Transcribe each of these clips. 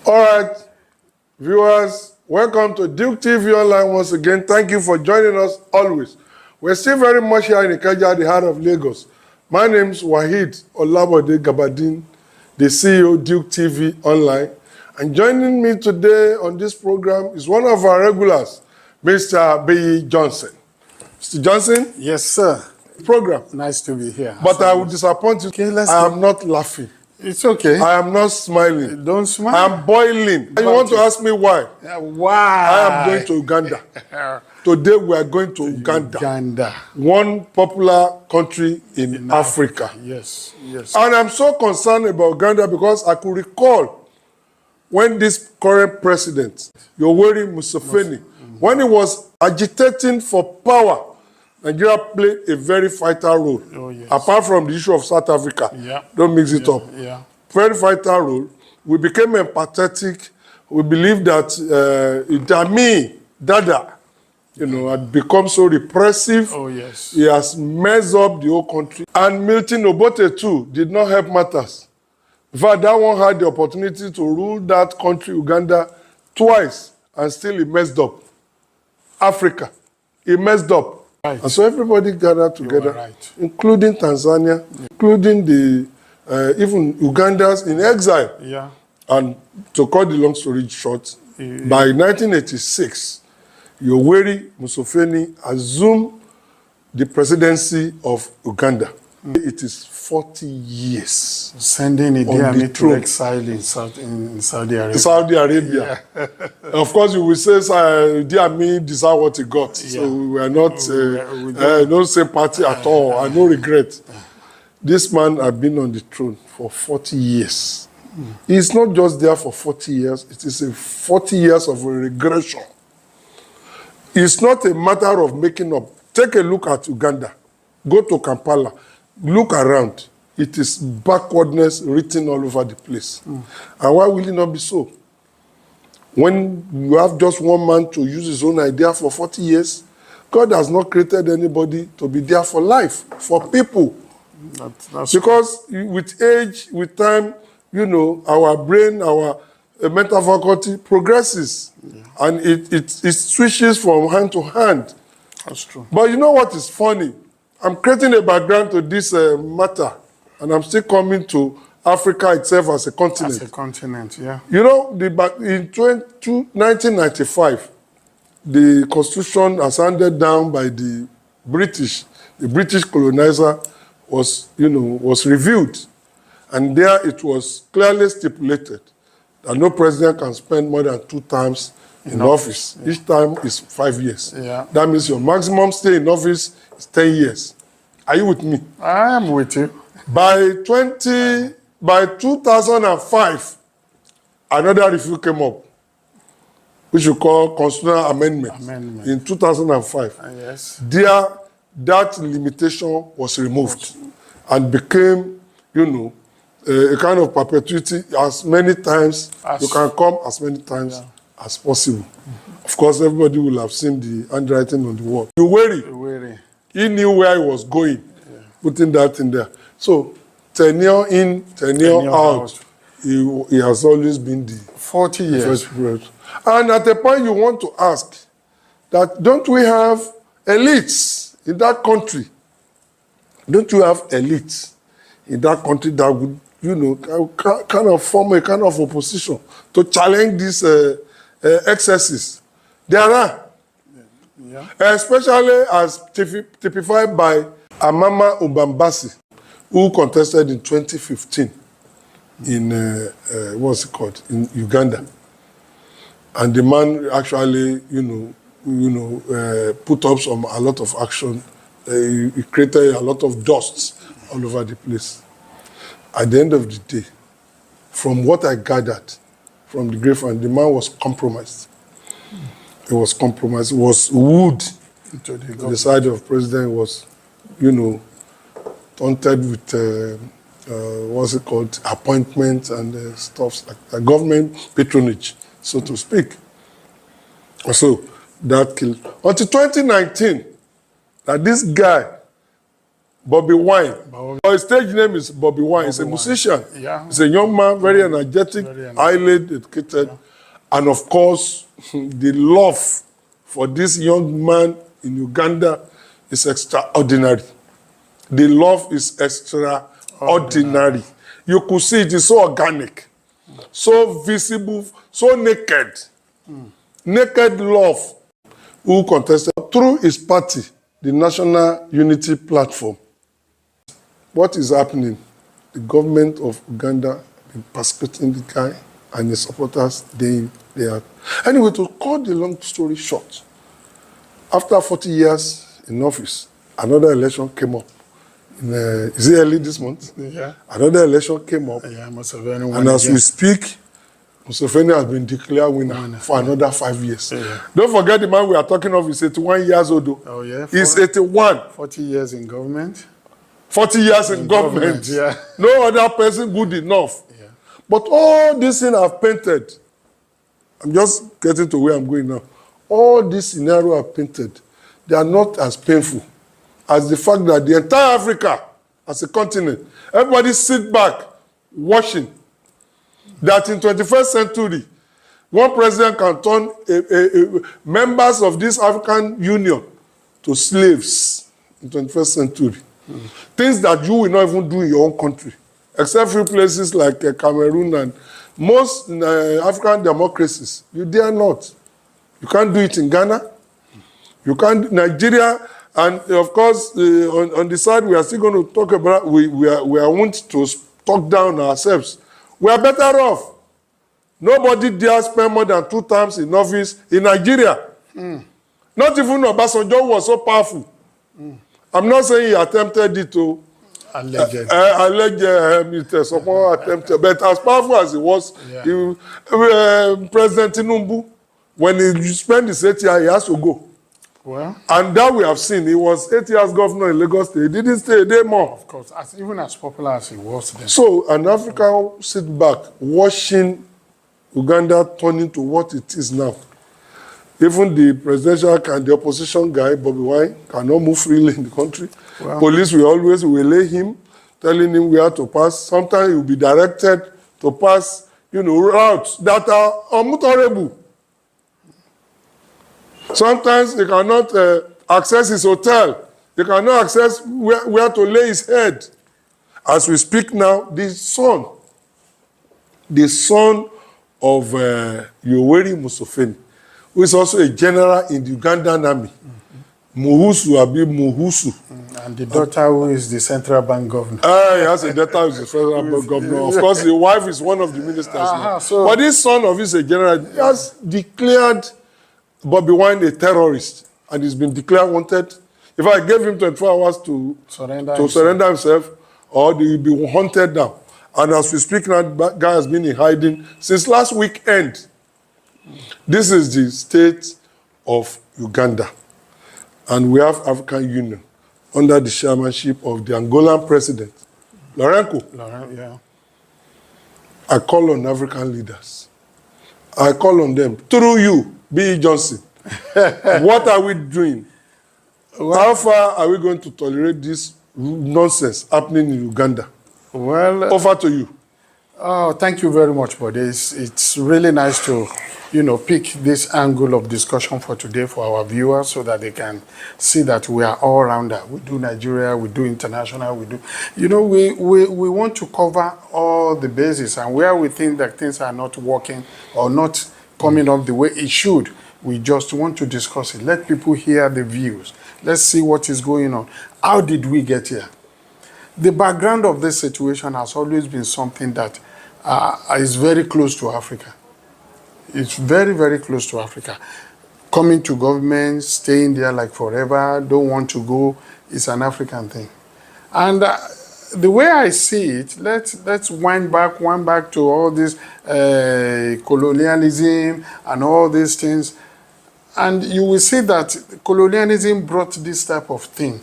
All right, viewers, welcome to Duke TV Online once again. Thank you for joining us always. We're still very much here in Ikeja, the heart of Lagos. My name is Wahid Olabode Gabadin, the CEO Duke TV Online. And joining me today on this program is one of our regulars, Mr. B. Johnson. Mr. Johnson? Yes, sir. Program. Nice to be here. But I will disappoint you. Okay, I am not laughing. It's okay. I am not smiling. Don't smile. I am boiling. And you want to ask me why? Why? I am going to Uganda. Today we are going to Uganda. One popular country in Africa. Yes, yes. And I'm so concerned about Uganda because I could recall when this current president, Yoweri Museveni, when he was agitating for power, Nigeria played a very vital role. Oh, yes. Apart from the issue of South Africa. Yeah. Don't mix it up. Yeah. Very vital role. We became empathetic. We believe that Dami Dada, had become so repressive. Oh, yes. He has messed up the whole country. And Milton Obote too did not help matters. In fact, that one had the opportunity to rule that country, Uganda, twice, and still he messed up. Africa, he messed up. Right. And so everybody gathered together, right. including Tanzania, including the even Ugandans in exile. Yeah. And to cut the long story short, by 1986, Yoweri Museveni assumed the presidency of Uganda. It is 40 years. Sending Idi Amin to exile in Saudi Arabia. Saudi Arabia. Yeah. Of course, you will say Idi Amin deserved what he got. Yeah. So we were not no same party at all. I no regret. This man has been on the throne for 40 years. He's not just there for 40 years. It is a 40 years of a regression. It's not a matter of making up. Take a look at Uganda. Go to Kampala. Look around. It is backwardness written all over the place. And why will it not be so? When you have just one man to use his own idea for 40 years, God has not created anybody to be there for life, for people. That's because with age, with time, our brain, our mental faculty progresses. Yeah. And it switches from hand to hand. That's true. But you know what is funny? I'm creating a background to this matter, and I'm still coming to Africa itself as a continent. As a continent, yeah. In 1995, the constitution as handed down by the British colonizer was reviewed, and there it was clearly stipulated that no president can spend more than 2 terms in office. Yeah. Each time is 5 years. Yeah. That means your maximum stay in office is 10 years. Are you with me? I am with you. By 2005, another review came up, which we call constitutional amendment. In 2005. Yes. There, that limitation was removed and became, a kind of perpetuity. As many times you can come, as many times as possible. Of course, everybody will have seen the handwriting on the wall. Yoweri. He knew where he was going, putting that in there. So, tenure in, tenure out. He has always been the 40 years. And at a point you want to ask that, don't we have elites in that country? Don't you have elites in that country that would, kind of form a kind of opposition to challenge these excesses? There are. Yeah. Especially as typified by Amama Ubambasi, who contested in 2015 in, in Uganda. And the man actually, put up a lot of action. He created a lot of dust all over the place. At the end of the day, from what I gathered from the grapevine, the man was compromised. It was compromised. It was wooed to the side of president. Was, taunted with, appointments and stuff like that. Government patronage, so to speak. So that killed. Until 2019, that this guy Bobby Wine. His stage name is Bobby Wine. He's a musician. Yeah. He's a young man, very energetic, highly educated. Yeah. And of course, the love for this young man in Uganda is extraordinary. The love is extraordinary. You could see it is so organic, so visible, so naked. Naked love. Who contested through his party, the National Unity Platform. What is happening? The government of Uganda is persecuting the guy and his supporters day in, day out. Anyway, to cut the long story short, after 40 years in office, another election came up. Is it early this month? Yeah. Another election came up. Yeah, Museveni and as we speak, Museveni has been declared winner for another 5 years. Yeah. Don't forget the man we are talking of is 81 years old. Oh, yeah? He's 81. 40 years in government. 40 years in government. Yeah. No other person good enough. Yeah. But all these things I've painted, I'm just getting to where I'm going now. All these scenarios I've painted, they are not as painful as the fact that the entire Africa, as a continent, everybody sit back watching that in 21st century, one president can turn members of this African Union to slaves in 21st century. Things that you will not even do in your own country, except few places like Cameroon and most African democracies. You dare not. You can't do it in Ghana. You can't, Nigeria, and of course, on the side, we are still going to talk about, we are want to talk down ourselves. We are better off. Nobody dare spend more than 2 terms in office in Nigeria. Not even Obasanjo was so powerful. I'm not saying he attempted it to alleged. Someone attempted, but as powerful as he was, President Tinubu, when he spent his 8 years, he has to go. Well, and that we have seen, he was 8 years governor in Lagos State. He didn't stay a day more. Of course, even as popular as he was then. So an African sit back, watching Uganda turn into what it is now. Even the presidential and the opposition guy, Bobby Wine, cannot move freely in the country. Wow. Police will always relay him, telling him where to pass. Sometimes he will be directed to pass, routes that are unmotorable. Sometimes he cannot access his hotel. He cannot access where to lay his head. As we speak now, the son of Yoweri Museveni, who is also a general in the Ugandan army, Muhusu Abi Muhusu. And the daughter who is the central bank governor. He has a daughter who is the central bank governor. Of course, the wife is one of the ministers now. So, but this son of his, a general, he has declared Bobby Wine a terrorist, and he's been declared wanted. If I gave him 24 hours to surrender himself, or he will be hunted down. And as we speak now, that guy has been in hiding since last weekend. This is the state of Uganda. And we have African Union under the chairmanship of the Angolan president, Lourenco. Yeah. I call on African leaders. I call on them, through you, B.E. Johnson. What are we doing? Well, how far are we going to tolerate this nonsense happening in Uganda? Well, over to you. Oh, thank you very much, Bode. It's really nice to, pick this angle of discussion for today for our viewers so that they can see that we are all rounder. We do Nigeria, we do international, we do. We want to cover all the bases, and where we think that things are not working or not coming up the way it should, we just want to discuss it. Let people hear the views. Let's see what is going on. How did we get here? The background of this situation has always been something that is very close to Africa. It's very, very close to Africa. Coming to government, staying there like forever, don't want to go, is an African thing. And the way I see it, let's wind back to all this colonialism and all these things. And you will see that colonialism brought this type of thing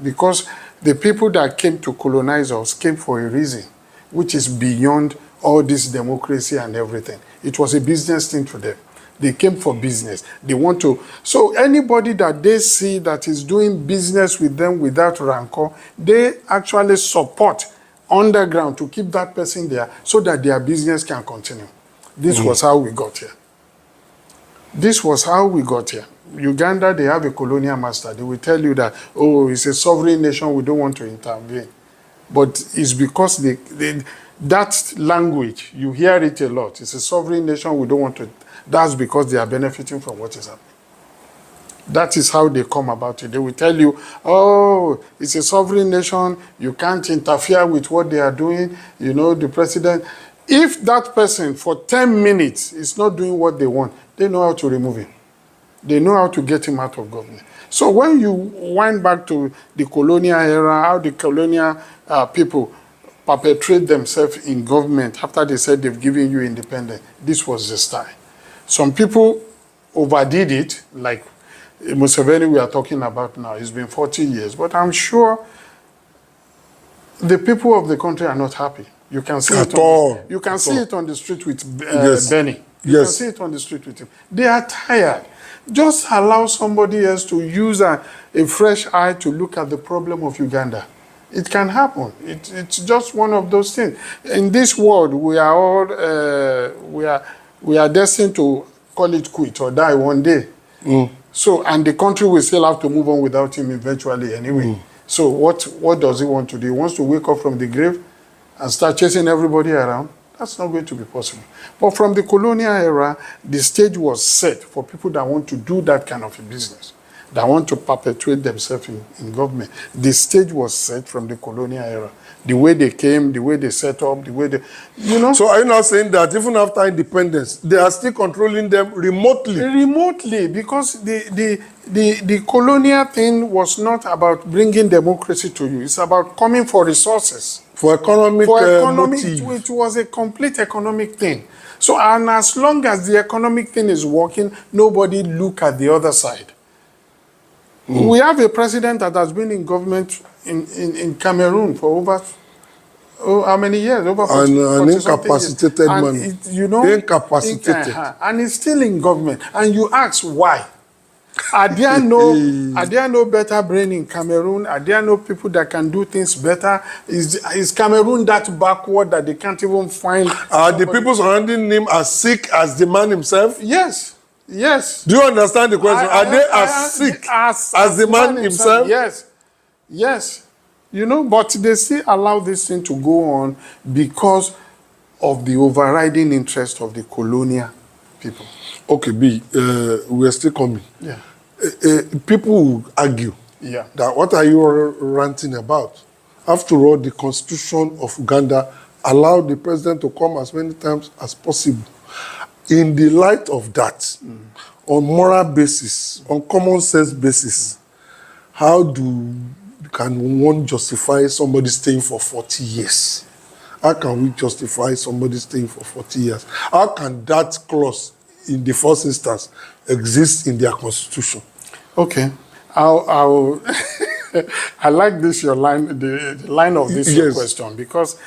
because the people that came to colonize us came for a reason, which is beyond all this democracy and everything. It was a business thing to them. They came for business. They want to. So anybody that they see that is doing business with them without rancor, they actually support underground to keep that person there so that their business can continue. This was how we got here. This was how we got here. Uganda, they have a colonial master. They will tell you that, oh, it's a sovereign nation, we don't want to intervene. But it's because that language, you hear it a lot. It's a sovereign nation, we don't want to. That's because they are benefiting from what is happening. That is how they come about it. They will tell you, oh, it's a sovereign nation, you can't interfere with what they are doing. You know, the president. If that person for 10 minutes is not doing what they want, they know how to remove him. They know how to get him out of government. So when you wind back to the colonial era, how the colonial people perpetrate themselves in government after they said they've given you independence, this was the style. Some people overdid it, like Museveni we are talking about now. It's been 40 years, but I'm sure the people of the country are not happy. You can see it on, you can see it on the street with Benny. You can see it on the street with him. They are tired. Just allow somebody else to use a fresh eye to look at the problem of Uganda. It can happen. It's just one of those things. In this world, we are all we are destined to call it quit or die one day. So, and the country will still have to move on without him eventually anyway. So what does he want to do? He wants to wake up from the grave and start chasing everybody around? That's not going to be possible. But from the colonial era, the stage was set for people that want to do that kind of a business, that want to perpetuate themselves in government. The stage was set from the colonial era. The way they came, the way they set up, the way they, you know. So are you not saying that even after independence, they are still controlling them remotely? Remotely, because the colonial thing was not about bringing democracy to you. It's about coming for resources. For economic motive. It was a complete economic thing. So, and as long as the economic thing is working, nobody look at the other side. We have a president that has been in government in Cameroon for over, how many years? Over 40, an incapacitated man. You know, incapacitated. And he's still in government. And you ask why? Are there no better brain in Cameroon? Are there no people that can do things better? Is Cameroon that backward that they can't even find? Are the people surrounding him as sick as the man himself? Yes. Yes. Do you understand the question? Are they as sick as the man himself? Yes. Yes. You know, but they still allow this thing to go on because of the overriding interest of the colonial people. Okay, B, we're still coming. Yeah. People will argue that what are you ranting about? After all, the constitution of Uganda allowed the president to come as many times as possible. In the light of that, on moral basis, on common sense basis, how can one justify somebody staying for 40 years? How can we justify somebody staying for 40 years? How can that clause in the first instance exist in their constitution? Okay, I'll I like this your line, the line of this your question, because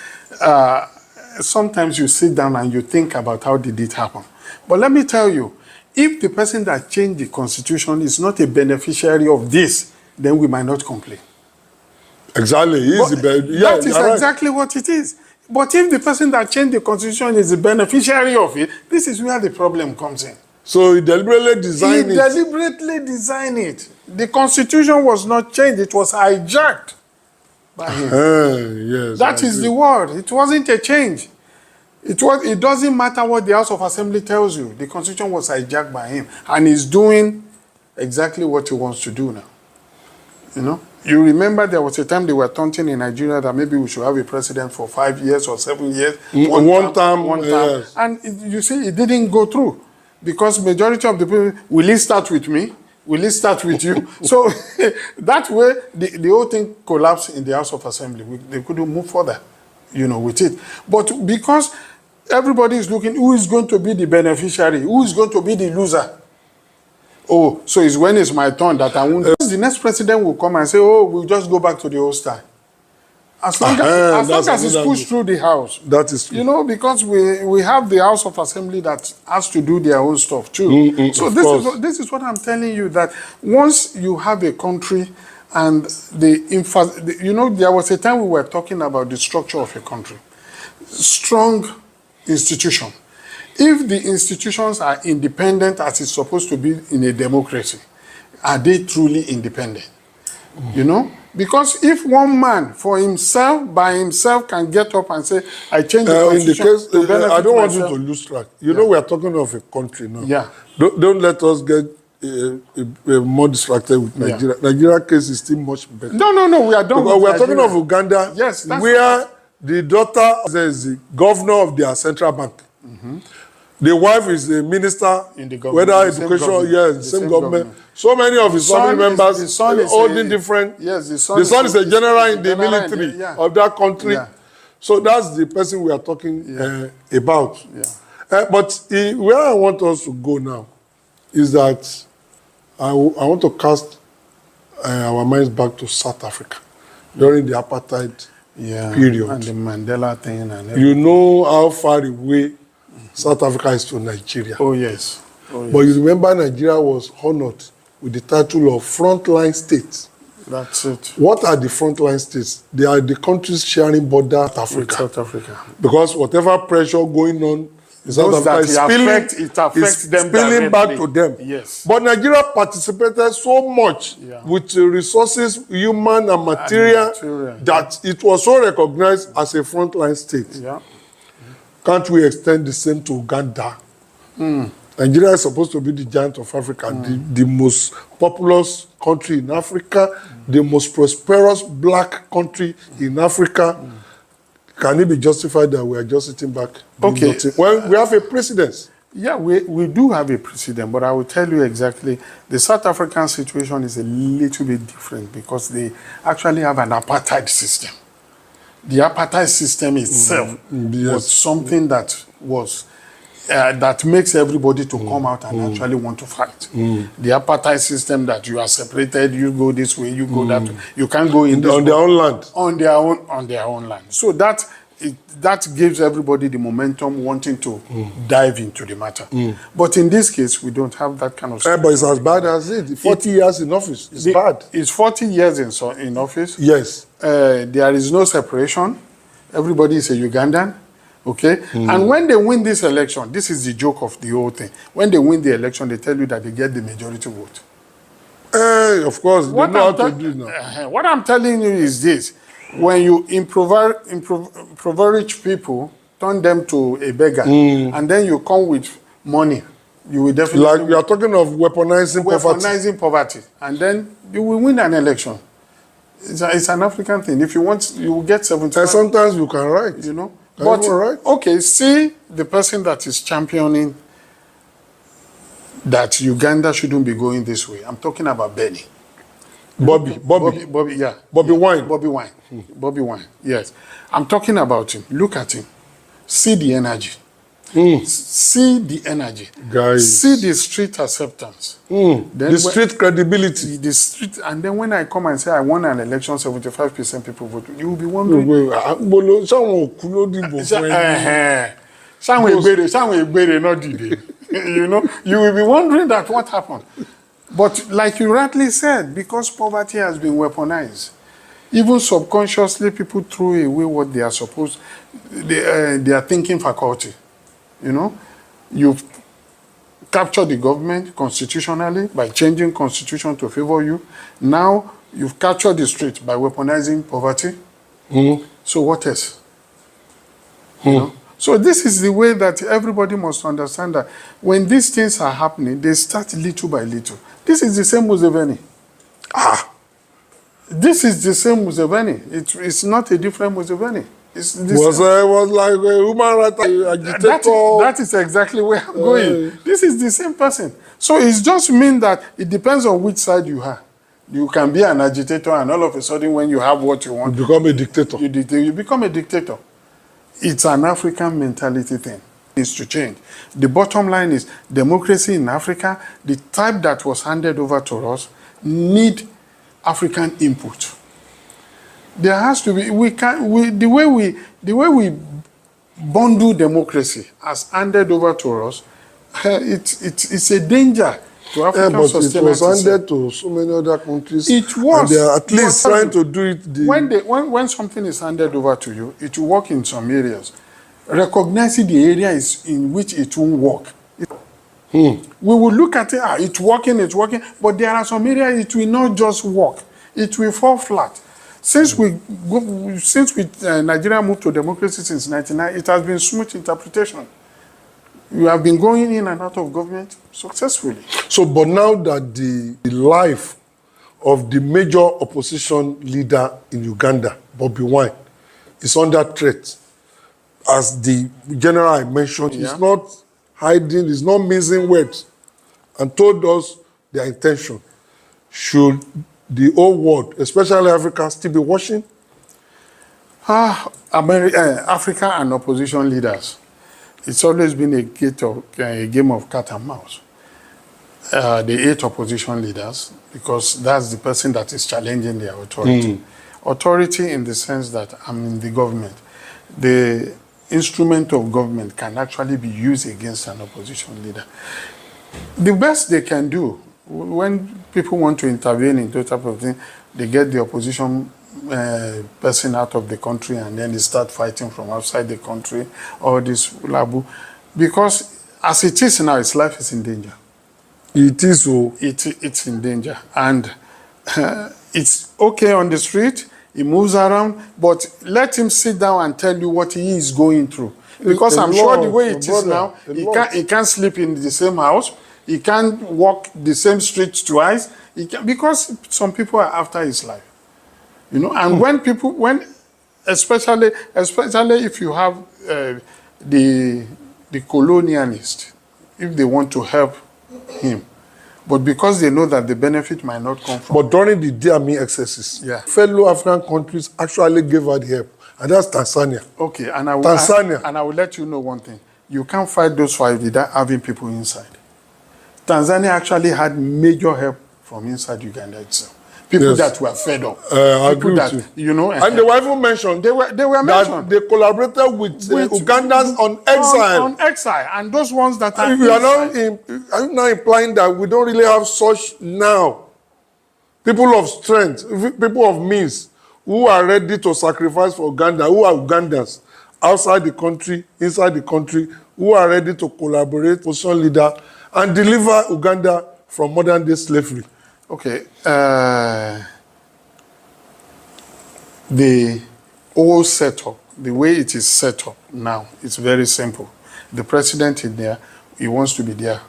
sometimes you sit down and you think about how did it happen. But let me tell you, if the person that changed the constitution is not a beneficiary of this, then we might not complain. Exactly. That is exactly what it is. But if the person that changed the constitution is the beneficiary of it, this is where the problem comes in. So he deliberately designed it. He deliberately designed it. The constitution was not changed. It was hijacked by him. Yes, that is the word. It wasn't a change. It doesn't matter what the House of Assembly tells you. The constitution was hijacked by him. And he's doing exactly what he wants to do now. You know? You remember there was a time they were taunting in Nigeria that maybe we should have a president for 5 years or 7 years. One term. Yes. And you see, it didn't go through. Because majority of the people, will it start with me? Will it start with you? So that way, the whole thing collapsed in the House of Assembly. They couldn't move further, you know, with it. But because everybody is looking, who is going to be the beneficiary? Who is going to be the loser? Oh, so it's when it's my turn that I won't. The next president will come and say, oh, we'll just go back to the old style. As long as it's pushed through the House. That is true. You know, because we have the House of Assembly that has to do their own stuff too. So this is what I'm telling you, that once you have a country and you know, there was a time we were talking about the structure of a country. Strong institution. If the institutions are independent as it's supposed to be in a democracy, are they truly independent? You know? Because if one man for himself, by himself, can get up and say, I change the constitution in the case, to benefit I don't want myself. you to lose track. You know, we are talking of a country now. Yeah. Don't let us get more distracted with Nigeria. Yeah. Nigeria case is still much better. No, we are done with we are Nigeria. talking of Uganda, yes, where the daughter is the governor of their central bank. The wife is the minister in the government, whether education, yes, the same government. So many of his family members holding different. Yes, the son is a general in the military of that country. Yeah. So that's the person we are talking about. Yeah. But where I want us to go now is that I want to cast our minds back to South Africa during the apartheid period. And the Mandela thing. And everything. You know how far away South Africa is to Nigeria. Oh, yes. Oh, yes. But you remember Nigeria was honored with the title of frontline state. That's it. What are the frontline states? They are the countries sharing border with Africa. With South Africa. Because whatever pressure going on in South Africa is spilling back to them. Yes. But Nigeria participated so much with resources, human and material, that it was so recognized as a frontline state. Yeah. Can't we extend the same to Uganda? Nigeria is supposed to be the giant of Africa, the most populous country in Africa, the most prosperous black country in Africa. Can it be justified that we are just sitting back? Okay. Well, we have a precedent. Yeah, we do have a precedent, but I will tell you exactly, the South African situation is a little bit different because they actually have an apartheid system. The apartheid system itself was something that was that makes everybody to come out and actually want to fight. The apartheid system that you are separated, you go this way, you go that way. You can't go in on their own land. On their own land. So that gives everybody the momentum wanting to dive into the matter. But in this case, we don't have that kind of stuff. But it's as bad as it. 40 years in office. It's bad. It's 40 years in office. Yes. There is no separation. Everybody is a Ugandan. Okay? And when they win this election, this is the joke of the whole thing. When they win the election, they tell you that they get the majority vote. Of course, they know how to do now. What I'm telling you is this. When you impoverish people, turn them to a beggar, and then you come with money, you will definitely... Like you are talking of weaponizing poverty. Weaponizing poverty. And then you will win an election. It's an African thing. If you want, you will get 75. And sometimes you can write. You know? But, okay, see the person that is championing that Uganda shouldn't be going this way. I'm talking about Benny. Bobby, yeah. Bobby Wine. Bobby Wine. Bobby Wine, yes. I'm talking about him. Look at him. See the energy. See the energy. Guys. See the street acceptance. The street credibility. The street, and then when I come and say I won an election, 75% people vote, you will be wondering. You know, you will be wondering that what happened. But like you rightly said, because poverty has been weaponized, even subconsciously people throw away what they are supposed, their thinking faculty. You know, you've captured the government constitutionally by changing constitution to favor you. Now you've captured the street by weaponizing poverty. So what else? You know? So this is the way that everybody must understand that when these things are happening, they start little by little. This is the same Museveni. This is the same Museveni. It's not a different Museveni. Was like a human rights agitator. That is exactly where I'm going. This is the same person. So it just means that it depends on which side you are. You can be an agitator and all of a sudden when you have what you want, you become a dictator. You become a dictator. It's an African mentality thing. It needs to change. The bottom line is democracy in Africa, the type that was handed over to us, need African input. There has to be, the way we bundle democracy has handed over to us, it's a danger to African but sustenance. it was handed to so many other countries. It was. And they are at least trying to do it. When something is handed over to you, it will work in some areas. Recognizing the area is in which it won't work. We will look at it, it's working, but there are some areas it will not just work. It will fall flat. Since Nigeria moved to democracy since 1999, it has been smooth interpretation. You have been going in and out of government successfully. So, but now that the life of the major opposition leader in Uganda, Bobi Wine, is under threat, as the general I mentioned, he's not hiding, he's not missing words, and told us their intention. Should the whole world, especially Africa, still be watching? Africa and opposition leaders, it's always been a game of cat and mouse. They hate opposition leaders because that's the person that is challenging their authority. Authority in the sense that I'm in the government. The instrument of government can actually be used against an opposition leader. The best they can do, when people want to intervene in that type of thing, they get the opposition person out of the country and then they start fighting from outside the country, all this labu. Because as it is now, its life is in danger. It is so. It's in danger. And it's okay on the street, he moves around, but let him sit down and tell you what he is going through. Because I'm sure the way it is now, he can't sleep in the same house, he can't walk the same street twice, because some people are after his life. You know, and especially if you have the colonialists, if they want to help him, but because they know that the benefit might not come from. But during the DME excesses, fellow African countries actually gave her the help, and that's Tanzania. Okay, and I will, Tanzania. I will let you know one thing. You can't fight those fight without having people inside. Tanzania actually had major help from inside Uganda itself. People that were fed up. I agree with you. You know, and they were even mentioned. They were mentioned. They collaborated with Ugandans on exile. On exile, and those ones that are. Are you now implying that we don't really have such now? People of strength, people of means, who are ready to sacrifice for Uganda, who are Ugandans, outside the country, inside the country, who are ready to collaborate, position leader, and deliver Uganda from modern day slavery. Okay, the whole setup, the way it is set up now, it's very simple. The president in there, he wants to be there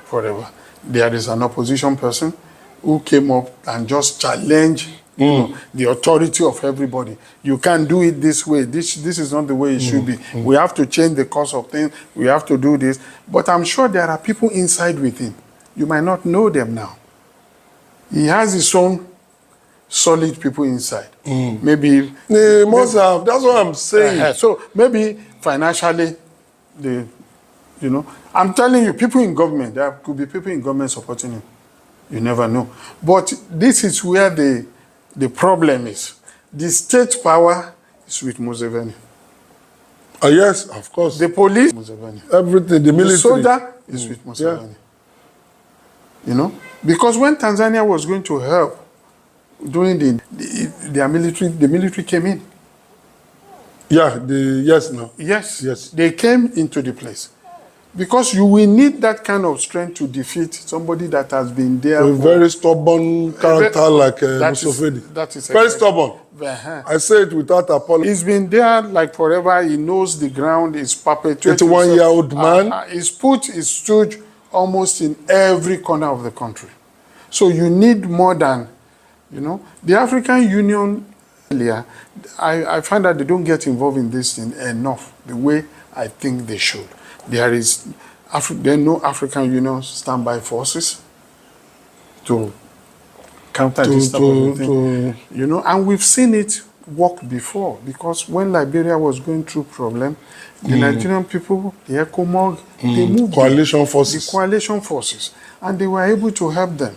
forever. There is an opposition person who came up and just challenged the authority of everybody. You can't do it this way. This is not the way it should be. We have to change the course of things. We have to do this. But I'm sure there are people inside with him. You might not know them now. He has his own solid people inside. Maybe they must have. That's what I'm saying. So maybe financially, I'm telling you, people in government, there could be people in government supporting him. You never know. But this is where the problem is. The state power is with Museveni. Yes, of course. The police, Museveni. Everything, the military. The soldier is with Museveni. You know? Because when Tanzania was going to help during the military came in. Yes. They came into the place. Because you will need that kind of strength to defeat somebody that has been there. A very stubborn character like Museveni. That is very stubborn. I say it without apology. He's been there like forever. He knows the ground. He's perpetuated. 81-year-old man. He's stood almost in every corner of the country. So you need more than, the African Union earlier, I find that they don't get involved in this thing enough, the way I think they should. There are no African Union standby forces to counter this type of thing. And we've seen it work before, because when Liberia was going through problem, the Nigerian people, the ECOMOG, they moved coalition forces. The coalition forces, and they were able to help them.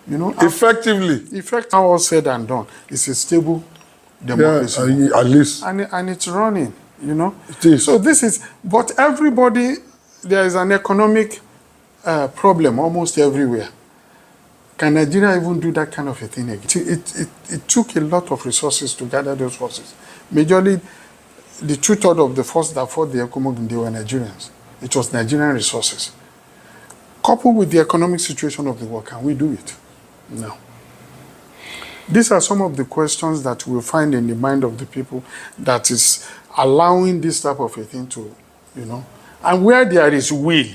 Effectively. All said and done, it's a stable democracy. At least. And it's running, you know. It is. So this is, but everybody, there is an economic problem almost everywhere. Can Nigeria even do that kind of a thing again? It took a lot of resources to gather those forces. Majorly, the 2/3 of the force that fought the Ecomogun, they were Nigerians. It was Nigerian resources. Coupled with the economic situation of the world, can we do it? No. These are some of the questions that we'll find in the mind of the people that is allowing this type of a thing to, you know. And where there is will,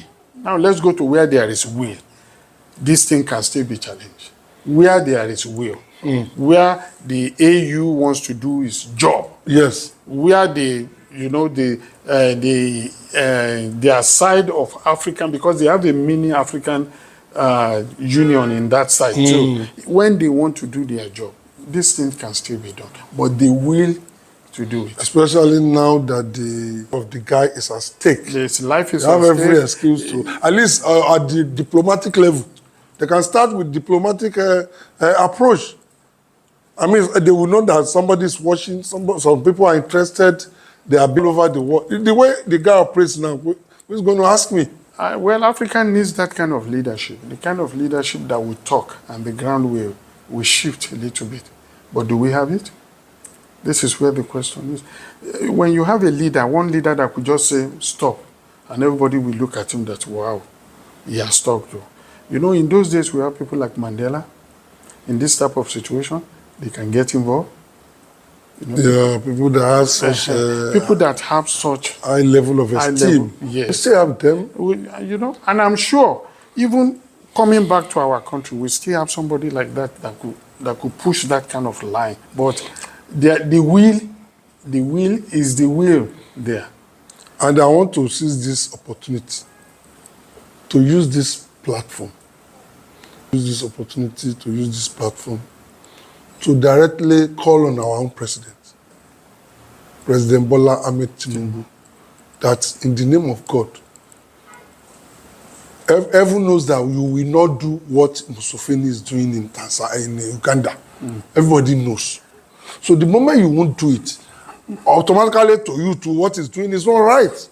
now let's go to where there is will. This thing can still be challenged. Where there is will, where the AU wants to do its job. Yes. Where they, you know, their side of African, because they have a mini African union in that side too. When they want to do their job, these things can still be done, but they will to do it. Especially now that the guy is at stake. His life is they have at every stake. excuse to, at least at the diplomatic level. They can start with diplomatic approach. I mean, they will know that somebody is watching, some people are interested, they are all over the world. The way the guy operates now, who's going to ask me? Well, Africa needs that kind of leadership, the kind of leadership that will talk and the ground will shift a little bit. But do we have it? This is where the question is. When you have a leader, one leader that could just say, stop, and everybody will look at him that, wow, he has stopped. You know, in those days, we have people like Mandela. In this type of situation, they can get involved. You know, yeah, people that have such people that have such high level of esteem. Yes. We still have them. You know, and I'm sure, even coming back to our country, we still have somebody like that that could push that kind of line. But the will is the will there. And I want to seize this opportunity to use this platform, to directly call on our own president, President Bola Ahmed Tinubu, that in the name of God, everyone knows that you will not do what Museveni is doing in Tanzania, in Uganda. Everybody knows. So the moment you won't do it, automatically to you to what he's doing is not right.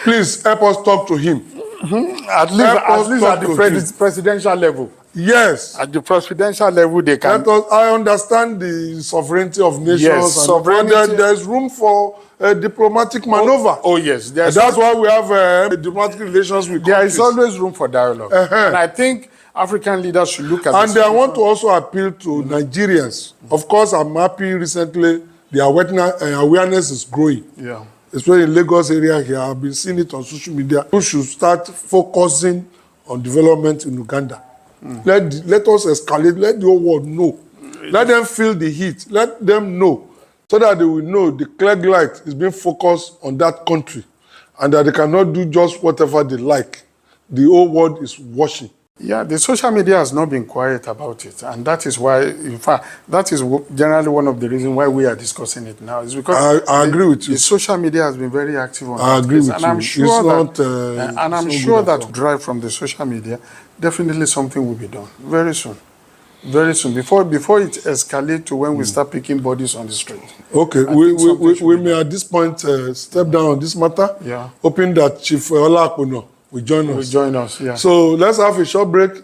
Please help us talk to him. At least at the presidential level. Yes. At the presidential level, they can. I understand the sovereignty of nations. Yes, sovereignty. There's room for diplomatic maneuver. Oh yes. That's why we have diplomatic relations with There countries. is always room for dialogue. And I think African leaders should look at this. And I want to also appeal to Nigerians. Of course, I'm happy recently the awareness is growing. Yeah. Especially in Lagos area here, I've been seeing it on social media. We should start focusing on development in Uganda. Let us escalate, let the whole world know. Let them feel the heat, let them know, so that they will know the clear light is being focused on that country and that they cannot do just whatever they like. The whole world is watching. Yeah, the social media has not been quiet about it, and that is why, in fact, that is generally one of the reasons why we are discussing it now. Is because I agree with you. The social media has been very active on I that agree case, with and you. I'm sure I'm sure that drive from the social media, definitely something will be done very soon. Very soon, before it escalates to when we start picking bodies on the street. Okay, we may at this point step down on this matter. Yeah. Hoping that Chief Olakuno will join us. Yeah. So let's have a short break.